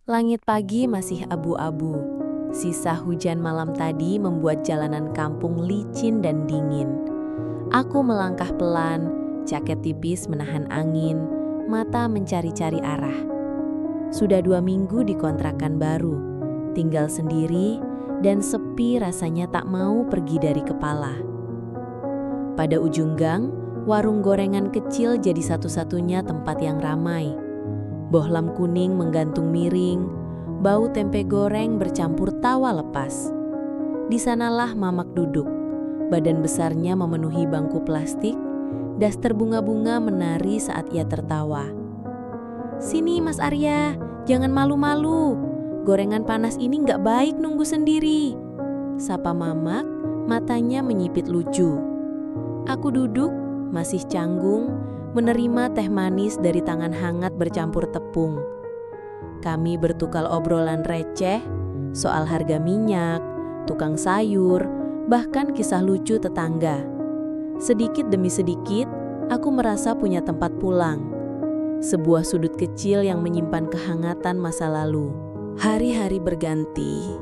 Langit pagi masih abu-abu. Sisa hujan malam tadi membuat jalanan kampung licin dan dingin. Aku melangkah pelan, jaket tipis menahan angin, mata mencari-cari arah. Sudah 2 minggu di kontrakan baru, tinggal sendiri dan sepi rasanya tak mau pergi dari kepala. Pada ujung gang, warung gorengan kecil jadi satu-satunya tempat yang ramai. Bohlam kuning menggantung miring, bau tempe goreng bercampur tawa lepas. Di sanalah Mamak duduk, badan besarnya memenuhi bangku plastik, daster bunga-bunga menari saat ia tertawa. "Sini Mas Arya, jangan malu-malu, gorengan panas ini nggak baik nunggu sendiri," sapa Mamak, matanya menyipit lucu. Aku duduk, masih canggung, menerima teh manis dari tangan hangat bercampur tepung. Kami bertukar obrolan receh, soal harga minyak, tukang sayur, bahkan kisah lucu tetangga. Sedikit demi sedikit, aku merasa punya tempat pulang. Sebuah sudut kecil yang menyimpan kehangatan masa lalu. Hari-hari berganti,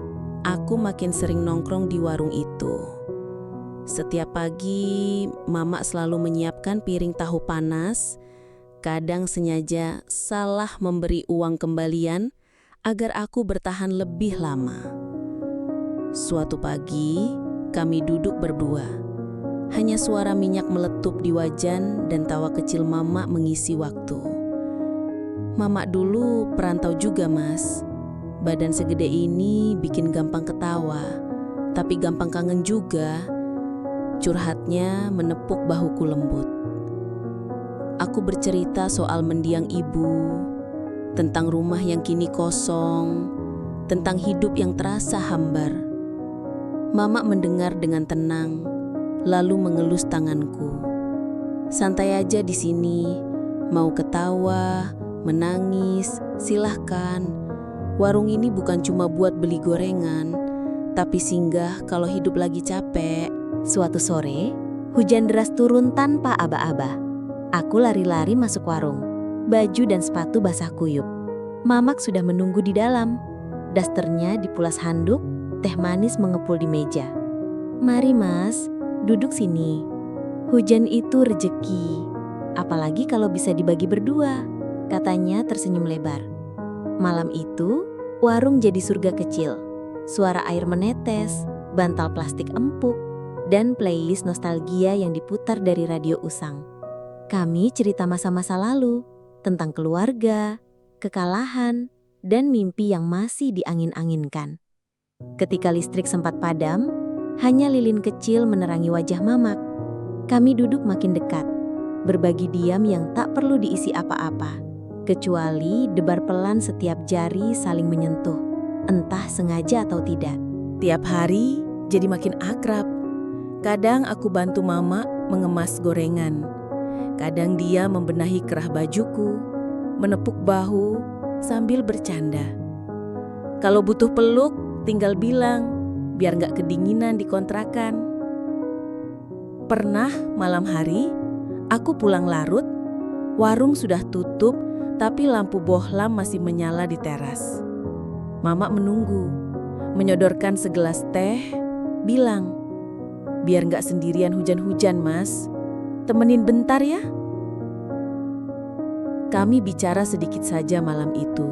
aku makin sering nongkrong di warung itu. Setiap pagi, Mama selalu menyiapkan piring tahu panas, kadang sengaja salah memberi uang kembalian agar aku bertahan lebih lama. Suatu pagi, kami duduk berdua. Hanya suara minyak meletup di wajan dan tawa kecil Mama mengisi waktu. Mama dulu perantau juga, Mas. Badan segede ini bikin gampang ketawa, tapi gampang kangen juga. Curhatnya menepuk bahuku lembut. Aku bercerita soal mendiang ibu, tentang rumah yang kini kosong, tentang hidup yang terasa hambar. Mama mendengar dengan tenang, lalu mengelus tanganku. "Santai aja di sini, mau ketawa, menangis, silahkan. Warung ini bukan cuma buat beli gorengan, tapi singgah kalau hidup lagi capek." Suatu sore, hujan deras turun tanpa aba-aba. Aku lari-lari masuk warung. Baju dan sepatu basah kuyup. Mamak sudah menunggu di dalam. Dasternya dipulas handuk, teh manis mengepul di meja. "Mari Mas, duduk sini. Hujan itu rejeki, apalagi kalau bisa dibagi berdua," katanya tersenyum lebar. Malam itu, warung jadi surga kecil. Suara air menetes, bantal plastik empuk, dan playlist nostalgia yang diputar dari radio usang. Kami cerita masa-masa lalu, tentang keluarga, kekalahan, dan mimpi yang masih diangin-anginkan. Ketika listrik sempat padam, hanya lilin kecil menerangi wajah Mamak. Kami duduk makin dekat, berbagi diam yang tak perlu diisi apa-apa, kecuali debar pelan setiap jari saling menyentuh, entah sengaja atau tidak. Tiap hari jadi makin akrab. Kadang aku bantu Mama mengemas gorengan. Kadang dia membenahi kerah bajuku, menepuk bahu sambil bercanda. Kalau butuh peluk, tinggal bilang, biar gak kedinginan di kontrakan. Pernah malam hari, aku pulang larut, warung sudah tutup, tapi lampu bohlam masih menyala di teras. Mama menunggu, menyodorkan segelas teh, bilang, "Biar gak sendirian hujan-hujan, Mas. Temenin bentar ya." Kami bicara sedikit saja malam itu.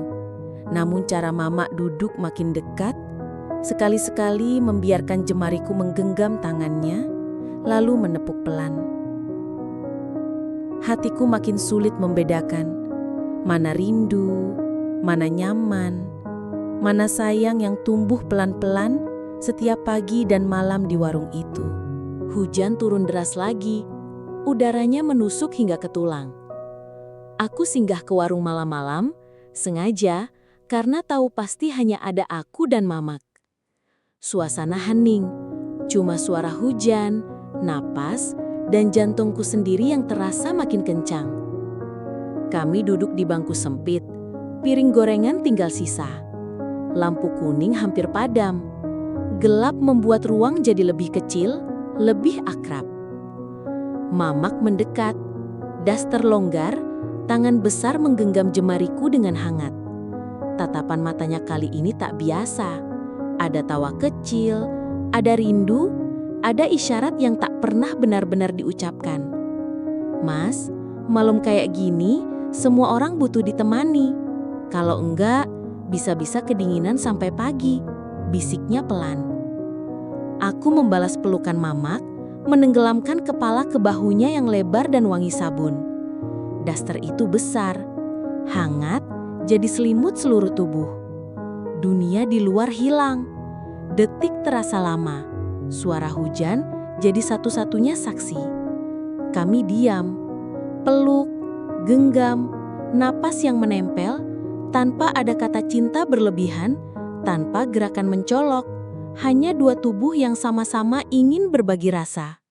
Namun cara Mama duduk makin dekat, sekali-sekali membiarkan jemariku menggenggam tangannya, lalu menepuk pelan. Hatiku makin sulit membedakan, mana rindu, mana nyaman, mana sayang yang tumbuh pelan-pelan setiap pagi dan malam di warung itu. Hujan turun deras lagi, udaranya menusuk hingga ke tulang. Aku singgah ke warung malam-malam, sengaja karena tahu pasti hanya ada aku dan Mamak. Suasana hening, cuma suara hujan, napas, dan jantungku sendiri yang terasa makin kencang. Kami duduk di bangku sempit, piring gorengan tinggal sisa. Lampu kuning hampir padam. Gelap membuat ruang jadi lebih kecil, lebih akrab. Mamak mendekat, daster longgar, tangan besar menggenggam jemariku dengan hangat. Tatapan matanya kali ini tak biasa. Ada tawa kecil, ada rindu, ada isyarat yang tak pernah benar-benar diucapkan. "Mas, malam kayak gini, semua orang butuh ditemani. Kalau enggak, bisa-bisa kedinginan sampai pagi," bisiknya pelan. Aku membalas pelukan Mamak, menenggelamkan kepala ke bahunya yang lebar dan wangi sabun. Daster itu besar, hangat, jadi selimut seluruh tubuh. Dunia di luar hilang. Detik terasa lama. Suara hujan jadi satu-satunya saksi. Kami diam, peluk, genggam, napas yang menempel, tanpa ada kata cinta berlebihan, tanpa gerakan mencolok, hanya dua tubuh yang sama-sama ingin berbagi rasa.